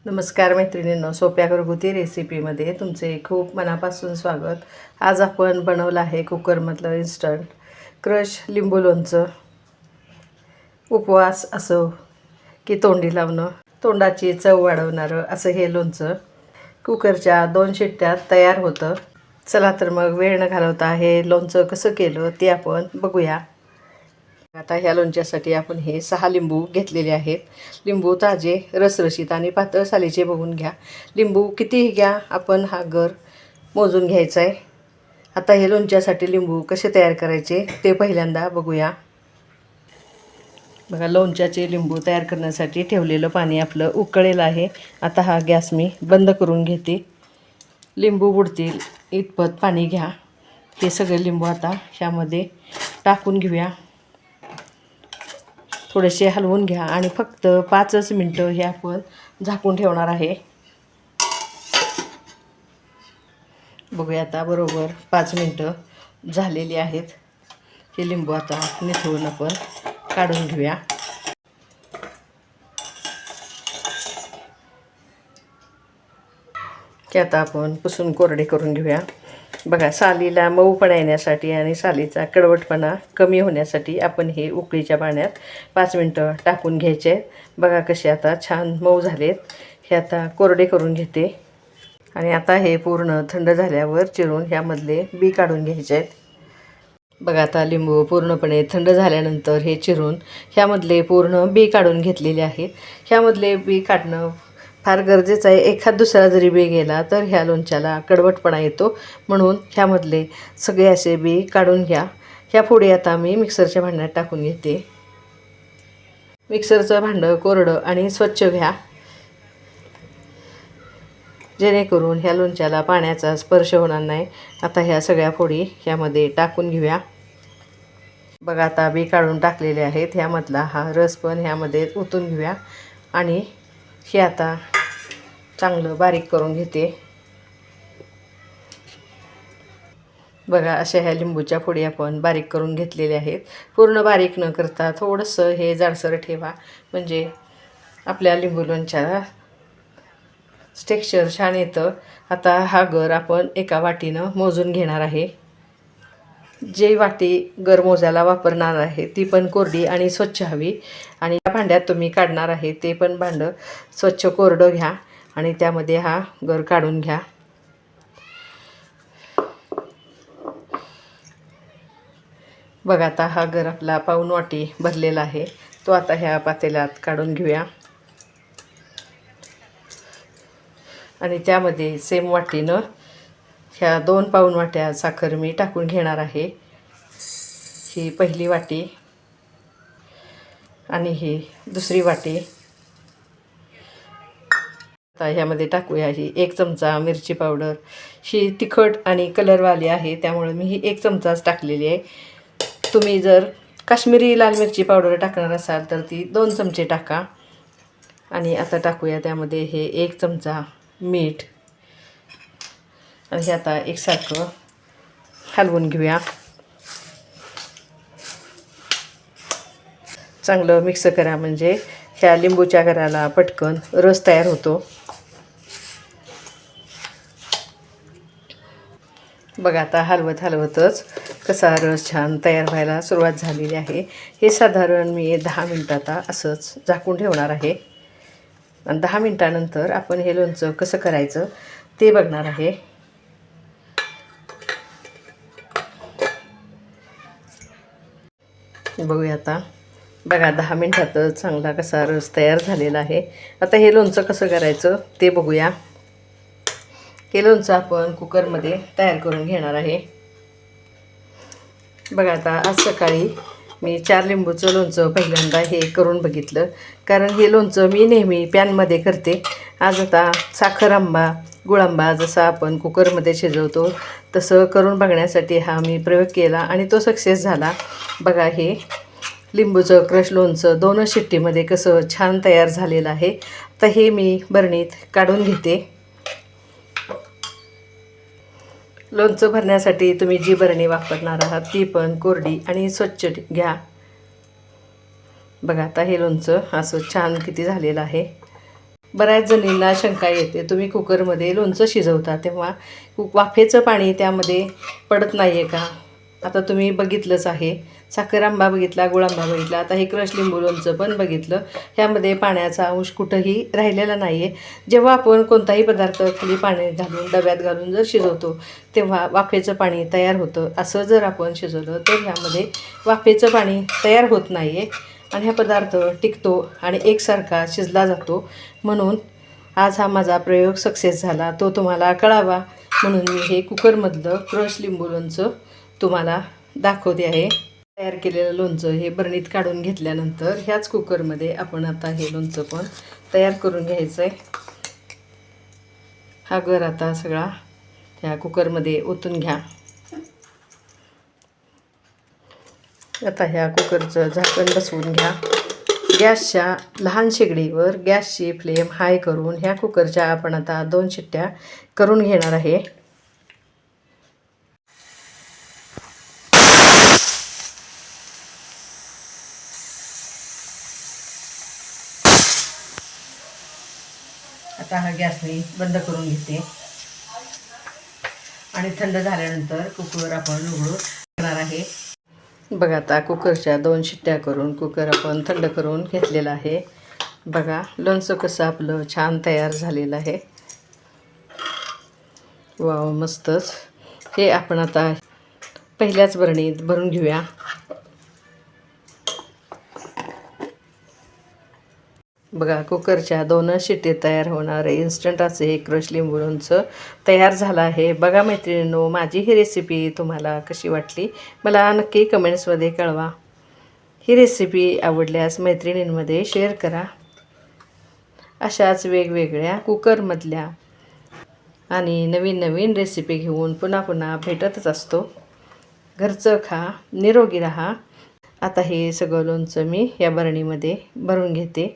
नमस्कार मैत्रिणींनो, सोप्या घरगुती रेसिपीमध्ये तुमचे खूप मनापासून स्वागत. आज आपण बनवलं आहे कुकरमधलं इन्स्टंट क्रश लिंबू लोणचं. उपवास असो की तोंडी लावणं, तोंडाची चव वाढवणारं असं हे लोणचं कुकरच्या 2 शिट्ट्यात तयार होतं. चला तर मग वेळ न घालवता हे लोणचं कसं केलं ते आपण बघूया. आता ह्या लोणच्यासाठी आपण हे 6 लिंबू घेतलेले आहेत. लिंबू ताजे, रसरशीत आणि पातळ सालीचे बघून घ्या. लिंबू कितीही घ्या, आपण हा गर मोजून घ्यायचा आहे. आता हे लोणच्यासाठी लिंबू कसे तयार करायचे ते पहिल्यांदा बघूया. बघा, लोणच्याचे लिंबू तयार करण्यासाठी ठेवलेलं पाणी आपलं उकळलेलं आहे. आता हा गॅस मी बंद करून घेते. लिंबू बुडतील इतपत पाणी घ्या. हे सगळे लिंबू आता ह्यामध्ये टाकून घेऊया. थोडेसे हलवून घ्या आणि फक्त 5 मिनटं हे आपण झाकून ठेवणार आहे. बघूया आता बरोबर 5 मिनटं झालेली आहेत. हे लिंबू आता निथळून आपण काढून घेऊया. ते आता आपण पुसून कोरडे करून घेऊया. बघा, सालीला मऊपणा येण्यासाठी आणि सालीचा कडवटपणा कमी होण्यासाठी आपण हे उकळीच्या पाण्यात 5 मिनटं टाकून घ्यायचे. बघा कसे आता छान मऊ झालेत. हे आता कोरडे करून घेते आणि आता हे पूर्ण थंड झाल्यावर चिरून ह्यामधले बी काढून घ्यायचे आहेत. बघा, आता लिंबू पूर्णपणे थंड झाल्यानंतर हे चिरून ह्यामधले पूर्ण बी काढून घेतलेले आहेत. ह्यामधले बी काढणं फार गरजेचं आहे. एखाद दुसरा जरी बी गेला तर ह्या लोणच्याला कडवटपणा येतो, म्हणून ह्यामधले सगळे असे बी काढून घ्या. ह्या फोडी आता मी मिक्सरच्या भांड्यात टाकून घेते. मिक्सरचं भांडं कोरडं आणि स्वच्छ घ्या, जेणेकरून ह्या लोणच्याला पाण्याचा स्पर्श होणार नाही. आता ह्या सगळ्या फोडी ह्यामध्ये टाकून घेऊया. बघा, आता बी काढून टाकलेले आहेत. ह्यामधला हा रस पण ह्यामध्ये ओतून घेऊया आणि हे आता चांगलं बारीक करून घेते. बघा, अशा ह्या लिंबूच्या फोडी आपण बारीक करून घेतलेल्या आहेत. पूर्ण बारीक न करता थोडंसं हे जाडसर ठेवा, म्हणजे आपल्या लिंबू लोणच्याला टेक्स्चर छान येतं. आता हा गर आपण एका वाटीनं मोजून घेणार आहे. जे वाटी गर मोजायला वापरणार आहे ती पण कोरडी आणि स्वच्छ हवी. आणि त्या भांड्यात तुम्ही काढणार आहे ते पण भांडं स्वच्छ कोरडं घ्या आणि त्यामध्ये हा गर काढून घ्या. बघा, आता हा गर आपला पाऊण वाटी भरलेला आहे. तो आता ह्या पातेल्यात काढून घेऊया आणि त्यामध्ये सेम वाटीनं ह्या 2 पाऊण वाट्या साखर मी टाकून घेणार आहे. ही पहिली वाटी आणि ही दुसरी वाटी. आता ह्यामध्ये टाकूया ही 1 चमचा मिरची पावडर. ही तिखट आणि कलरवाली आहे, त्यामुळे मी ही 1 चमचाच टाकलेली आहे. तुम्ही जर काश्मीरी लाल मिरची पावडर टाकणार असाल तर ती 2 चमचे टाका. आणि आता टाकूया त्यामध्ये हे 1 चमचा मीठ आणि हे आता एकसारखं हलवून घेऊया. चांगलं मिक्स करा, म्हणजे ह्या लिंबूच्या गराला पटकन रस तयार होतो. बघा, आता हलवतच कसा रस छान तयार व्हायला सुरुवात झालेली आहे. हे साधारण मी 10 मिनटं आता असंच झाकून ठेवणार आहे आणि 10 मिनटानंतर आपण हे लोणचं कसं करायचं ते बघणार आहे. बघूया आता. बघा, 10 मिनटातच चांगला कसा रस तयार झालेला आहे. आता हे लोणचं कसं करायचं ते बघूया. हे लोणचं आपण कुकरमध्ये तयार करून घेणार आहे. बघा, आता आज सकाळी मी 4 लिंबूचं लोणचं पहिल्यांदा हे करून बघितलं, कारण हे लोणचं मी नेहमी पॅनमध्ये करते. आज आता साखर आंबा, गुळ आंबा जसा आपण कुकरमध्ये शिजवतो तसं करून बघण्यासाठी हा मी प्रयोग केला आणि तो सक्सेस झाला. बघा, हे लिंबूचं क्रश लोणचं 2 शिट्टीमध्ये कसं छान तयार झालेलं आहे. आता हे मी बरणीत काढून घेते. लोणचं भरण्यासाठी तुम्ही जी बरणी वापरणार आहात ती पण कोरडी आणि स्वच्छ घ्या. बघा, आता हे लोणचं असं छान किती झालेलं आहे. बऱ्याच जणींना शंका येते, तुम्ही कुकरमध्ये लोणचं शिजवता तेव्हा वाफेचं पाणी त्यामध्ये पडत नाही आहे का? आता तुम्ही बघितलंच आहे, साखर आंबा बघितला, गुळ आंबा बघितला, आता हे क्रश लिंबू लोणचं पण बघितलं. ह्यामध्ये पाण्याचा अंश कुठंही राहिलेला नाही आहे. जेव्हा आपण कोणताही पदार्थ खाली पाणी घालून डब्यात घालून जर शिजवतो तेव्हा वाफेचं पाणी तयार होतं. असं जर आपण शिजवलं तर ह्यामध्ये वाफेचं पाणी तयार होत नाही आहे आणि हा पदार्थ टिकतो आणि एकसारखा शिजला जातो. म्हणून आज हा माझा प्रयोग सक्सेस झाला, तो तुम्हाला कळावा म्हणून मी हे कुकरमधलं क्रश लिंबू लोणचं तुम्हाला दाखवते आहे. तयार केलेलं लोणचं हे बरणीत काढून घेतल्यानंतर ह्याच कुकरमध्ये आपण आता हे लोणचं पण तयार करून घ्यायचं आहे. हा गर आता सगळा ह्या कुकरमध्ये ओतून घ्या. आता ह्या कुकरचं झाकण बसवून घ्या. गॅसच्या लहान शेगडीवर गॅसची फ्लेम हाय करून ह्या कुकरच्या आपण आता 2 शिट्ट्या करून घेणार आहे. आता हा गॅस मी बंद करून घेते आणि थंड झाल्यानंतर कुकर आपण उघडून घेणार आहे. बघा आता कुकरच्या 2 शिट्ट्या करून कुकर आपण थंड करून घेतलेला आहे. बघा लोणचं कसं आपलं छान तयार झालेलं आहे. वाव मस्तच. हे आपण आता पहिल्याच बरणीत भरून घेऊया. बघा कुकरच्या 2च शिट्टीत तयार होणारे इन्स्टंट असे हे क्रश लिंबू लोणचं तयार झालं आहे. बघा मैत्रिणींनो, माझी ही रेसिपी तुम्हाला कशी वाटली मला नक्की कमेंट्समध्ये कळवा. ही रेसिपी आवडल्यास मैत्रिणींमध्ये शेअर करा. अशाच वेगवेगळ्या कुकरमधल्या आणि नवीन नवीन रेसिपी घेऊन पुन्हा पुन्हा भेटतच असतो. घरचं खा, निरोगी राहा. आता हे सगळं लोणचं मी या बरणीमध्ये भरून घेते.